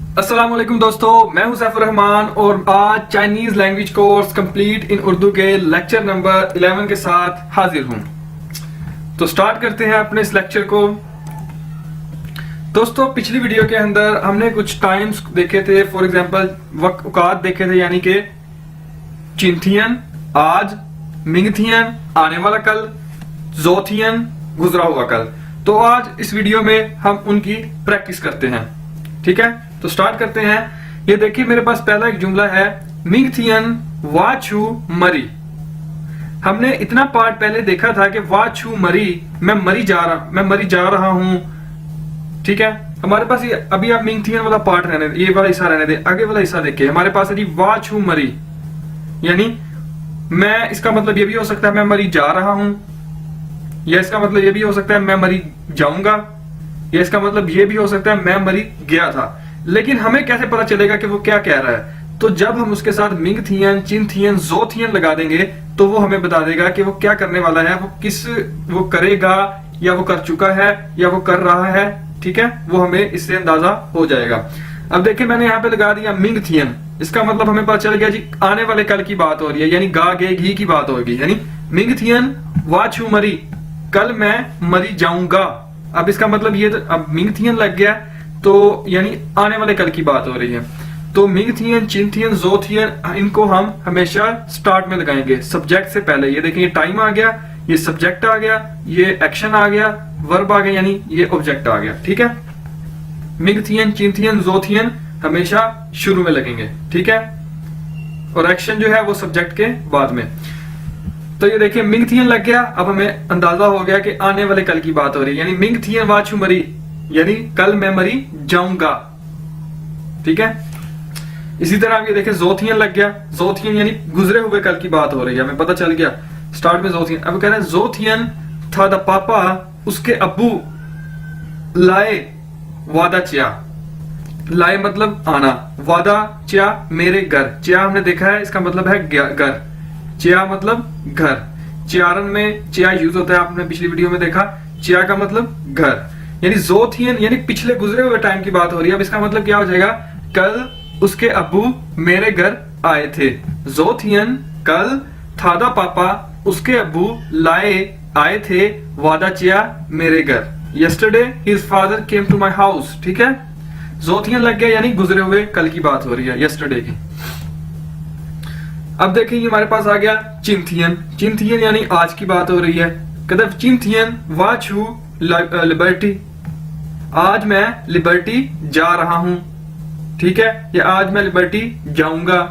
अस्सलाम वालेकुम दोस्तों, मैं हूं सैफुर रहमान और आज Chinese language course complete in Urdu के लेक्चर नंबर 11 के साथ हाजिर हूं। तो स्टार्ट करते हैं अपने इस लेक्चर को। दोस्तों, पिछली वीडियो के अंदर हमने कुछ टाइम्स देखे थे, फॉर एग्जांपल वक़्त देखे थे, यानी कि चिंथियन आज, मिंगथियन आने वाला कल, जोथियन गुजरा हुआ कल। तो आज इस वीडियो में हम उनकी प्रैक्टिस करते हैं, ठीक है। तो स्टार्ट करते हैं। ये देखिए मेरे पास पहला एक जुमला है, मिंगथियन वाचू मरी। हमने इतना पार्ट पहले देखा था कि वाचू मरी, मैं मरी जा रहा हूं, ठीक है। हमारे पास ये अभी आप मिंगथियन वाला पार्ट रहने दे, ये वाला हिस्सा रहने दे, आगे वाला हिस्सा देखिए। हमारे पास है जी वाचू मरी, यानी मैं, इसका मतलब ये भी हो सकता है मैं मरी जा रहा हूं, या इसका मतलब ये भी हो सकता है मैं मरी जाऊंगा, या इसका मतलब ये भी हो सकता है मैं मरी गया था। लेकिन हमें कैसे पता चलेगा कि वो क्या कह रहा है? तो जब हम उसके साथ मिंगथियन, चिंथियन, जोथियन लगा देंगे तो वो हमें बता देगा कि वो क्या करने वाला है, वो करेगा, या वो कर चुका है, या वो कर रहा है, ठीक है। वो हमें इससे अंदाजा हो जाएगा। अब देखिए मैंने यहाँ पे लगा दिया मिंगथियन, इसका मतलब हमें पता चल गया जी आने वाले कल की बात हो रही है, यानी गा गे घी की बात होगी, यानी मिंगथियन वाचू मरी, कल मैं मरी जाऊंगा। अब इसका मतलब ये, अब मिंगथियन लग गया तो यानी आने वाले कल की बात हो रही है। तो मिंगथियन, चिंथियन, जोथियन, इनको हम हमेशा स्टार्ट में लगाएंगे, सब्जेक्ट से पहले। ये देखिए टाइम आ गया, ये सब्जेक्ट आ गया, ये एक्शन आ गया, वर्ब आ गया, यानी ये ऑब्जेक्ट आ गया, ठीक है। मिंगथियन, चिंथियन, जोथियन हमेशा शुरू में लगेंगे, ठीक है, और एक्शन जो है वो सब्जेक्ट के बाद में। तो ये देखिए मिंगथियन लग गया, अब हमें अंदाजा हो गया कि आने वाले कल की बात हो रही है, यानी मिंगथियन वाचू मरी, यानी कल मैं मरी जाऊंगा, ठीक है। इसी तरह ये देखिए जोथियन लग गया, जोथियन यानी गुजरे हुए कल की बात हो रही है, हमें पता चल गया स्टार्ट में जोथियन। अब कह रहे हैं जोथियन था द पापा, उसके अब्बू लाए वादा चिया, लाए मतलब आना, वादा चिया मेरे घर। चिया हमने देखा है, इसका मतलब है घर, चिया मतलब घर। चियारन में चिया यूज होता है, आपने पिछली वीडियो में देखा। चिया का मतलब घर, यानी जोथियन यानी पिछले गुजरे हुए टाइम की बात हो रही है। अब इसका मतलब क्या हो जाएगा, कल उसके अब्बू मेरे घर आए थे। जोथियन कल, थादा पापा उसके अब्बू लाए आए थे वादा चिया मेरे घर। Yesterday his father came to my house, ठीक है। जोथियन लग गया यानी गुजरे हुए कल की बात हो रही है, यस्टरडे की। अब देखिए हमारे पास आ गया चिंथियन, चिंथियन यानी आज की बात हो रही है। कदम चिंथियन वाचू लिबर्टी, आज मैं लिबर्टी जा रहा हूं, ठीक है, या आज मैं लिबर्टी जाऊंगा।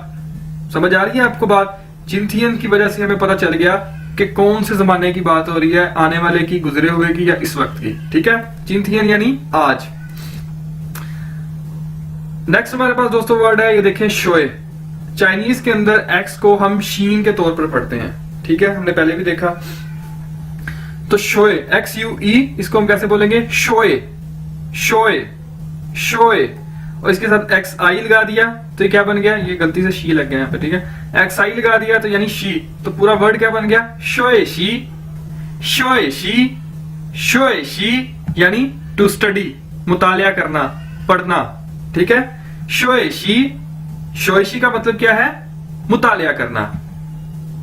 समझ आ रही है आपको बात? चिंथियन की वजह से हमें पता चल गया कि कौन से जमाने की बात हो रही है, आने वाले की, गुजरे हुए की, या इस वक्त की, ठीक है। चिंथियन यानी आज। नेक्स्ट हमारे पास दोस्तों वर्ड है, ये देखें शोए। चाइनीज के अंदर एक्स को हम शीन के तौर पर पढ़ते हैं, ठीक है, हमने पहले भी देखा। तो शोए, एक्स यू ई, इसको हम कैसे बोलेंगे, शोए, शोए, शोए। और इसके साथ एक्स आई लगा दिया तो ये क्या बन गया, ये गलती से शी लग गया यहाँ पे, ठीक है। एक्स आई लगा दिया तो यानी शी, तो पूरा वर्ड क्या बन गया, शोए शी, शोए शी, शोए शी, यानी टू स्टडी, मुतालिया करना, पढ़ना, ठीक है। शोए शी, शोएशी का मतलब क्या है, मुतालिया करना।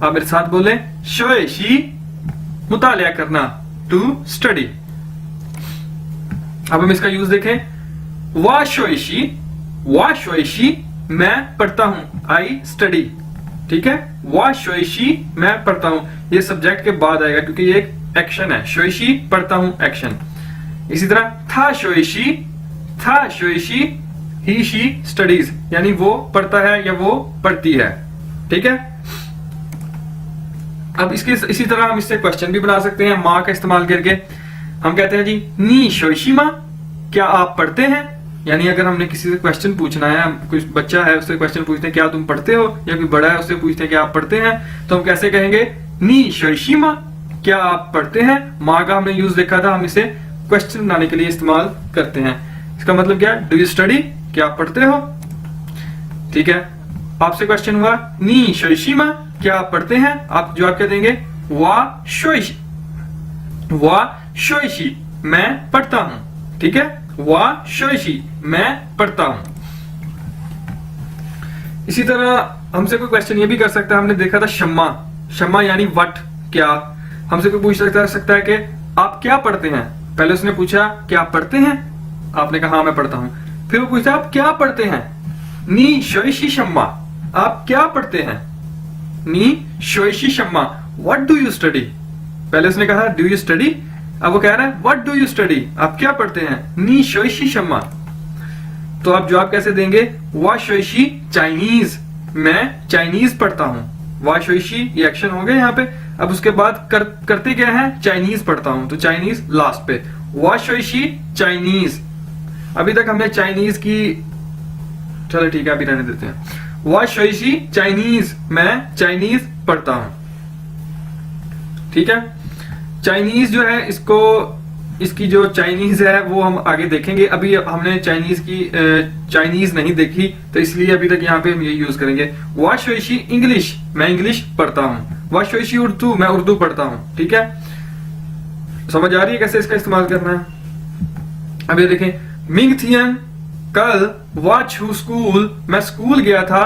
आप मेरे साथ बोले, शोएशी मुतालिया करना, टू स्टडी। अब हम इसका यूज देखें, वा शोएशी, वा शोएशी मैं पढ़ता हूं, आई स्टडी, ठीक है। वा शोएशी मैं पढ़ता हूं, ये सब्जेक्ट के बाद आएगा क्योंकि ये एक एक्शन है। शोएशी पढ़ता हूं, एक्शन। इसी तरह था शोएशी, था शोएशी ही शी स्टडीज, यानी वो पढ़ता है या वो पढ़ती है, ठीक है। अब इसी तरह हम इससे क्वेश्चन भी बना सकते हैं माँ का इस्तेमाल करके। हम कहते हैं जी नी शोइशी माँ, क्या आप पढ़ते हैं? यानी अगर हमने किसी से क्वेश्चन पूछना है, कोई बच्चा है उससे क्वेश्चन पूछते हैं क्या तुम पढ़ते हो, या कोई बड़ा है उससे पूछते हैं क्या आप पढ़ते हैं, तो हम कैसे कहेंगे, नी शोइशी माँ, क्या आप पढ़ते हैं? माँ का हमने यूज देखा था, हम इसे क्वेश्चन बनाने के लिए इस्तेमाल करते हैं। इसका मतलब क्या, डू यू स्टडी, क्या आप पढ़ते हो, ठीक है। आपसे क्वेश्चन हुआ नी शोइशिमा, क्या आप पढ़ते हैं? आप जवाब क्या देंगे, वा शोइशी, वा शोइशी मैं पढ़ता हूं, ठीक है। वा शोइशी मैं पढ़ता हूं। इसी तरह हमसे कोई क्वेश्चन ये भी कर सकता है, हमने देखा था शम्मा, शम्मा यानी वट क्या। हमसे कोई पूछ सकता है कि आप क्या पढ़ते हैं। पहले उसने पूछा क्या आप पढ़ते हैं, आपने कहा हाँ मैं पढ़ता हूं। फिर वो पूछता आप क्या पढ़ते हैं, नी शोइशी शम्मा, आप क्या पढ़ते हैं, नी शोइशी शम्मा, व्हाट डू यू स्टडी। पहले उसने कहा डू यू स्टडी, अब वो कह रहा है व्हाट डू यू स्टडी, आप क्या पढ़ते हैं, नी शोइशी शम्मा। तो आप जवाब कैसे देंगे, वा शोइशी चाइनीज, मैं चाइनीज पढ़ता हूं। वा शोइशी ये एक्शन हो गया यहाँ पे। अब उसके बाद करते क्या है, चाइनीज पढ़ता हूं, तो चाइनीज लास्ट पे, वा शोइशी चाइनीज। अभी तक हमने चाइनीज की, चलो ठीक है अभी रहने देते हैं। वा शोइशी चाइनीज, मैं चाइनीज पढ़ता हूं। ठीक है, चाइनीज जो है इसको, इसकी जो चाइनीज है वो हम आगे देखेंगे। अभी हमने चाइनीज की चाइनीज नहीं देखी, तो इसलिए अभी तक यहाँ पे हम ये यूज करेंगे। वा शोइशी इंग्लिश, मैं इंग्लिश पढ़ता हूँ। वा शोइशी उर्दू, मैं उर्दू पढ़ता हूँ। ठीक है, समझ आ रही है कैसे इसका इस्तेमाल करना है। अब ये देखें, मिंग थियन कल वा छू स्कूल, मैं स्कूल गया था।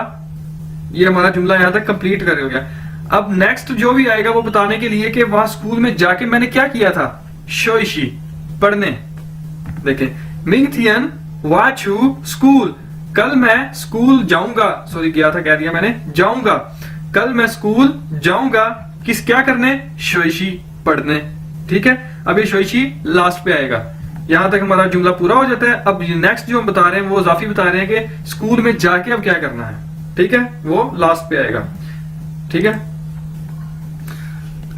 ये हमारा जुमला यहाँ तक कंप्लीट कर हो गया। अब नेक्स्ट जो भी आएगा वो बताने के लिए कि वहां स्कूल में जाके मैंने क्या किया था, शोइशी पढ़ने। देखें, मिंग थियन वा छू स्कूल, कल मैं स्कूल जाऊंगा, सॉरी गया था कह दिया मैंने, जाऊंगा। कल मैं स्कूल जाऊंगा, किस क्या करने, शोइशी पढ़ने। ठीक है, अब ये शोइशी लास्ट पे आएगा। यहां तक हमारा जुमला पूरा हो जाता है। अब नेक्स्ट जो हम बता रहे हैं वो इजाफी बता रहे हैं कि स्कूल में जाके अब क्या करना है। ठीक है, वो लास्ट पे आएगा। ठीक है,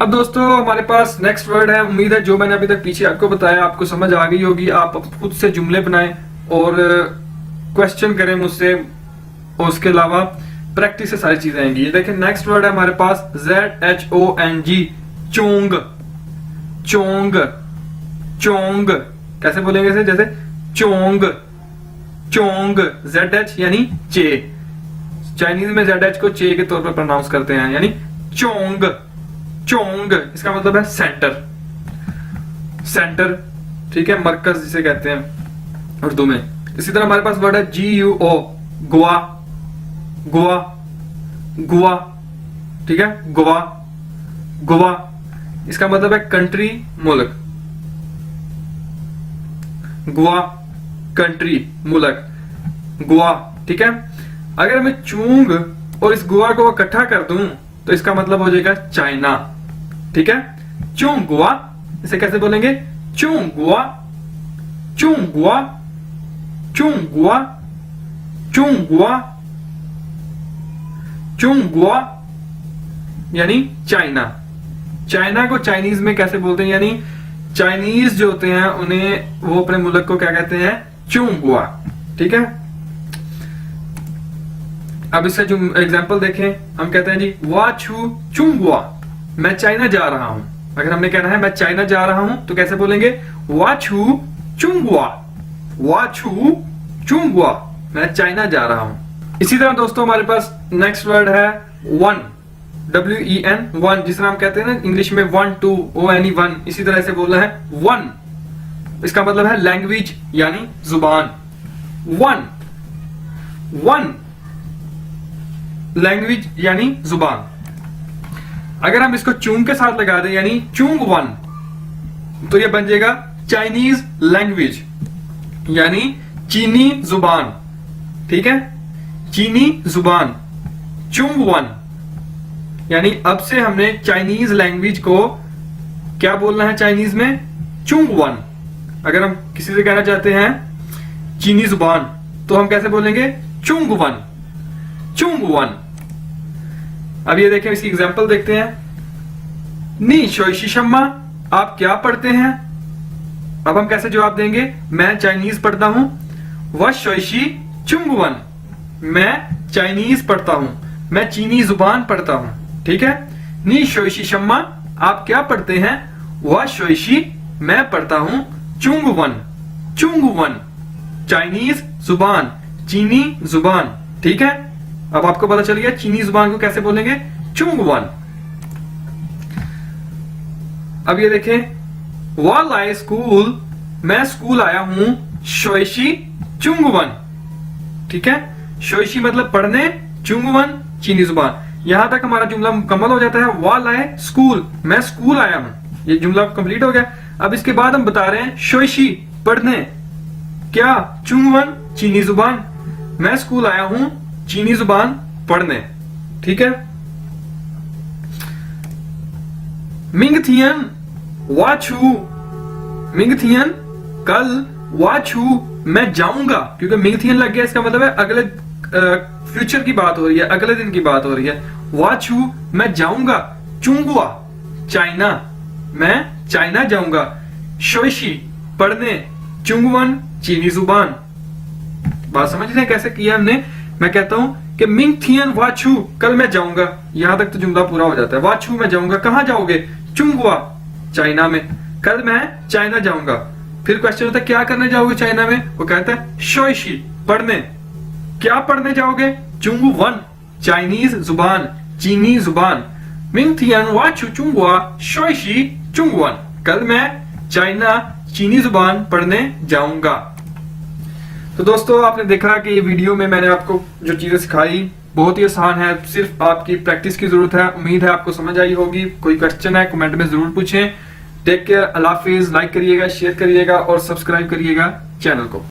अब दोस्तों हमारे पास नेक्स्ट वर्ड है। उम्मीद है जो मैंने अभी तक पीछे आपको बताया आपको समझ आ गई होगी। आप खुद से जुमले बनाएं और क्वेश्चन करें मुझसे, और उसके अलावा प्रैक्टिस से सारी चीजें आएंगी। ये देखें, नेक्स्ट वर्ड है हमारे पास ZHONG, चोंग। चोंग, चोंग कैसे बोलेंगे इसे, जैसे चोंग, चोंग, ZH यानी चे। चाइनीज में ZH को चे के तौर पर प्रोनाउंस करते हैं, यानी चोंग। चोंग इसका मतलब है सेंटर, सेंटर। ठीक है, मरकज जिसे कहते हैं उर्दू में। इसी तरह हमारे पास वर्ड है GUO, गोवा, गोवा, गोवा। ठीक है, गोवा, गोवा इसका मतलब है कंट्री, मुल्क। गोवा कंट्री, मुल्क, गोवा। ठीक है, अगर मैं चूंग और इस गोवा को इकट्ठा कर दूं तो इसका मतलब हो जाएगा चाइना। ठीक है, चोंगुआ, इसे कैसे बोलेंगे, चोंगुआ, चोंगुआ, चोंगुआ, चोंगुआ, चोंगुआ यानी चाइना। चाइना को चाइनीज में कैसे बोलते हैं, यानी चाइनीज जो होते हैं उन्हें, वो अपने मुल्क को क्या कहते हैं, चोंगुआ। ठीक है, अब इससे जो एग्जांपल देखें, हम कहते हैं जी वा छू चुंगुआ, मैं चाइना जा रहा हूं। अगर हमने कहना है मैं चाइना जा रहा हूं तो कैसे बोलेंगे, वा छू चुंगुआ, वा छू चुंगुआ, मैं चाइना जा रहा हूं। इसी तरह दोस्तों हमारे पास नेक्स्ट वर्ड है वन, WEN, वन, जिस तरह हम कहते हैं ना इंग्लिश में 1 2 ONE, वन, इसी तरह से बोलना है वन। इसका मतलब है लैंग्वेज यानी जुबान। वन, वन लैंग्वेज यानी जुबान। अगर हम इसको चूंग के साथ लगा दें यानी चूंग वन, तो ये बन जाएगा चाइनीज लैंग्वेज यानी चीनी जुबान। ठीक है, चीनी जुबान, चूंग वन यानी अब से हमने चाइनीज लैंग्वेज को क्या बोलना है, चाइनीज में चूंग वन। अगर हम किसी से कहना चाहते हैं चीनी जुबान तो हम कैसे बोलेंगे, चूंग वन, चूंग वन। अब ये देखें, इसकी एग्जांपल देखते हैं। नी शोइशी शम्मा, आप क्या पढ़ते हैं। अब हम कैसे जवाब देंगे, मैं चाइनीज पढ़ता हूं। व शोइशी चुंग वन, मैं चाइनीज पढ़ता हूं, मैं चीनी जुबान पढ़ता हूं। ठीक है, नी शोइशी शम्मा, आप क्या पढ़ते हैं। व शोइशी, मैं पढ़ता हूं चुंग वन, चुंग वन चाइनीज जुबान, चीनी जुबान। ठीक है, अब आपको पता चल गया चीनी जुबान को कैसे बोलेंगे, चुंग वन। अब ये देखें, वाल आई स्कूल, मैं स्कूल आया हूं, शोइशी चुंग वन। ठीक है, शोइशी मतलब पढ़ने, चुंगवन चीनी जुबान। यहां तक हमारा जुमला मुकम्मल हो जाता है। वा लाए स्कूल, मैं स्कूल आया हूं, ये जुमला कंप्लीट हो गया। अब इसके बाद हम बता रहे हैं शोइशी पढ़ने, क्या चुंगवन चीनी जुबान, मैं स्कूल आया हूं चीनी जुबान पढ़ने। ठीक है। मिंगथियन वाचू, मिंगथियन कल, वाचू मैं जाऊंगा, क्योंकि मिंगथियन लग गया, इसका मतलब है अगले फ्यूचर की बात हो रही है, अगले दिन की बात हो रही है। वाचू मैं जाऊंगा, चुंगुआ चाइना, मैं चाइना जाऊंगा। शोइशी पढ़ने, चुंगवन चीनी जुबान। बात समझ रहे हैं कैसे किया हमने। मैं कहता हूं कि मिंगथियन वाचू कल मैं जाऊंगा, यहां तक तो जुमला पूरा हो जाता है। वाचू मैं जाऊंगा, कहां जाओगे, चुंगुआ चाइना में, कल मैं चाइना जाऊंगा। फिर क्वेश्चन होता है क्या करने जाओगे चाइना में, वो कहता है शोइशी पढ़ने, क्या पढ़ने जाओगे, चुंगु वन चाइनीज जुबान, चीनी जुबान। मिंगथियन वाचू चुंगुआ शोइशी चुंगवन, कल मैं चाइना चीनी जुबान पढ़ने जाऊंगा। तो दोस्तों आपने देखा कि ये वीडियो में मैंने आपको जो चीजें सिखाई बहुत ही आसान है, सिर्फ आपकी प्रैक्टिस की जरूरत है। उम्मीद है आपको समझ आई होगी। कोई क्वेश्चन है कमेंट में जरूर पूछें। टेक केयर, अल्लाह हाफिज। लाइक करिएगा, शेयर करिएगा और सब्सक्राइब करिएगा चैनल को।